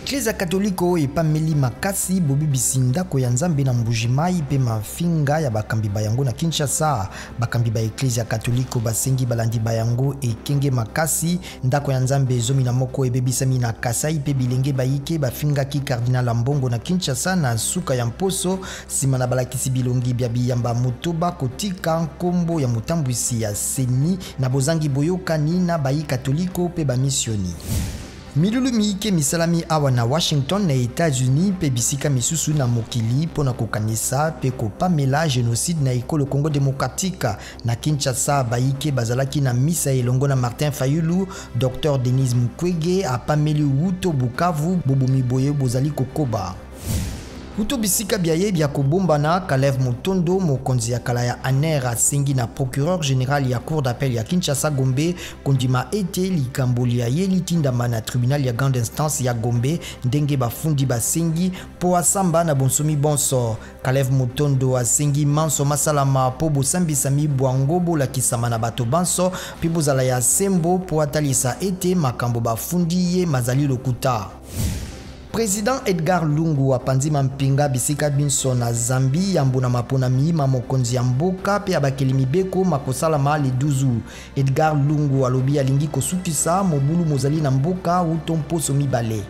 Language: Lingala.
Eklezia Katoliko epameli makasi bobibisi ndako ya Nzambe na Mbujimai pe mafinga ya bakambi bayango na Kinshasa. Bakambi ba Eklezia Katoliko basengi balandi bayango ekenge makasi ndako ya Nzambe zomi na moko ebebisami na Kasai pe bilenge bayike bafinga ki Kardinal Mbongo na Kinshasa na suka ya mposo sima na balakisi bilongi bya biyamba mutoba kotika nkombo ya mutambwisi ya seni na bozangi boyokani na bayi Katoliko pe ba misioni. Milulu miike misalami awa na Washington na États-Unis pe bisika misusu na mokili pona kokanisa pe kopamela génocide na ekolo Congo démocratique na Kinshasa baike bazalaki na misa elongo na Martin Fayulu. Dr Denis Mukwege apameli wuto Bukavu bobomi boye bozali kokoba. Kuto bisika biaye bia kobombana Kalev Mutondo mokonzi ya kala ya ANER asengi na procureur général ya cour d'appel ya Kinshasa Gombe kondima ete likamboli ya ye litindama na tribunal ya grande instance ya Gombe ndenge bafundi basengi po asamba na bonsomi bonso. Kalev Mutondo asengi manso masalama po bosambisami bwango bolakisama na bato banso pi bozala ya sembo po atalisa ete makambo bafundi ye mazali lokuta. Président Edgar Lungu apanzima mpinga bisika binso na Zambi yambuna mapona miima mokonzi ya mboka pe abakeli mibeko makosalama le 12. Edgar Lungu alobi alingi kosukisa mobulu mozali na mboka uto mposo mibale.